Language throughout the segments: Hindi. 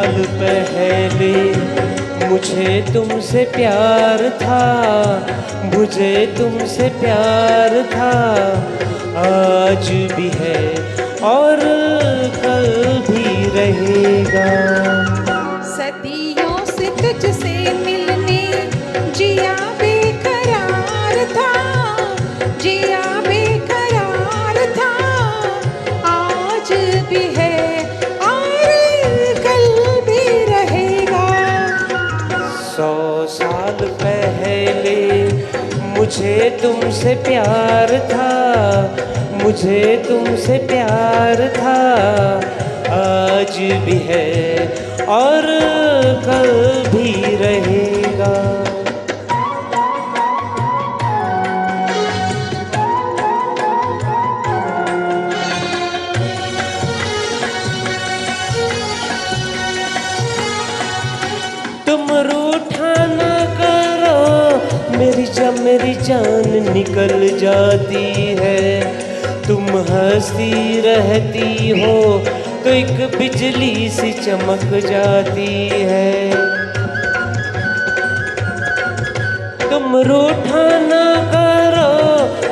साल पहले मुझे तुमसे प्यार था, मुझे तुमसे प्यार था, आज भी है और कल भी रहेगा। सदियों से तुझसे मिलने जिया बेकरार था, जिया बेकरार था, आज भी है और कल भी रहेगा। 100 साल पहले मुझे तुमसे प्यार था, मुझे तुमसे प्यार था, आज भी है और कल भी रहेगा। तुम रूठा न करो, मेरी जान निकल जाती है। तुम हंसती रहती हो तो एक बिजली सी चमक जाती है। तुम रूठा न करो,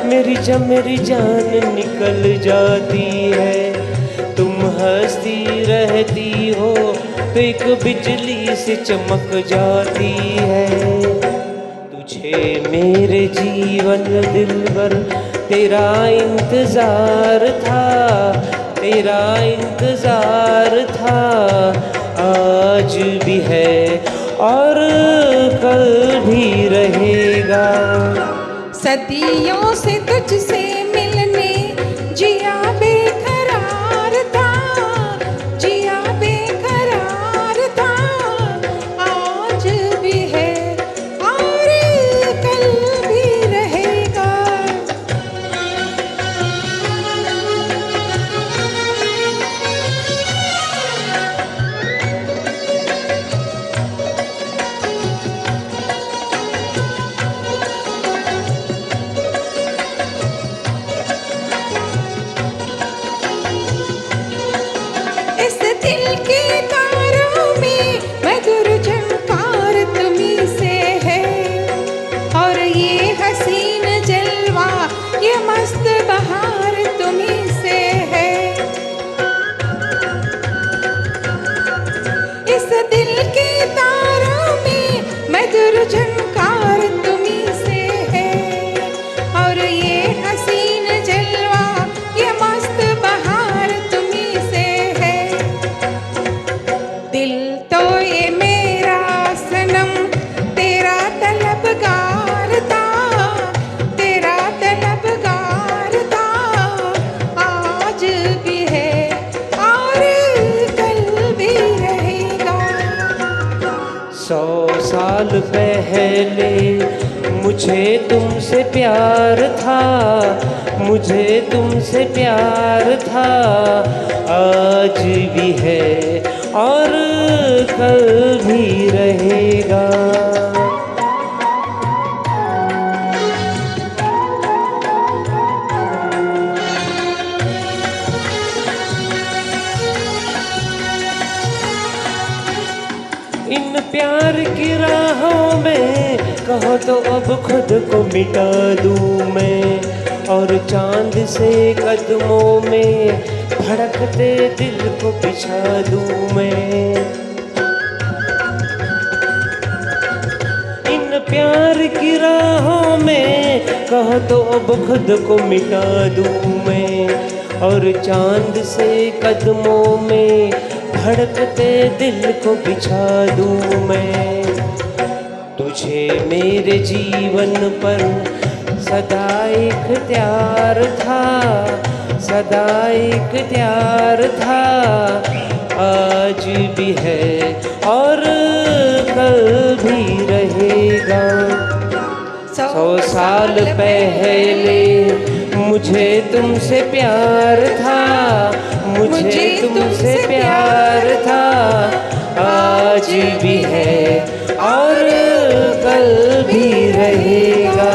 मेरी जान निकल जाती है। तुम हंसती रहती हो तो एक बिजली से चमक जाती है। तुझे मेरे जीवन दिलबर तेरा इंतजार था, तेरा इंतजार था, आज भी है और कल भी रहेगा। सदियों से तुझसे मिलने जिया बेकरार था, जिया बेकरार था, आज भी है और कल भी रहेगा। इस दिल के तारों में मधुर झंकार तुम्हीं से है, और ये हसीन जलवा ये मस्त बहार तुम्हीं से है। इस दिल के तारों में मधुर झंकार तुम्हीं से है, और ये हसीन जलवा ये मस्त बहार तुम्हीं से है। दिल तो ये मेरा सनम तेरा तलबगार था, तेरा तलबगार था, आज भी है और कल भी रहेगा। 100 साल पहले मुझे तुमसे प्यार था, मुझे तुमसे प्यार था, आज भी है और कल भी रहेगा। इन प्यार की राहों में कहो तो अब खुद को मिटा दूं मैं, और चांद से कदमों में धड़कते दिल को बिछा दूं मैं। इन प्यार की राहों में कहो तो अब खुद को मिटा दूं मैं, और चांद से कदमों में धड़कते दिल को बिछा दूं मैं। तुझे मेरे जीवन पर सदा इख्तियार था, सदा इख्तियार था, आज भी है और कल भी रहेगा। 100 साल पहले मुझे तुमसे प्यार था, मुझे तुमसे प्यार था, आज भी है और कल भी रहेगा।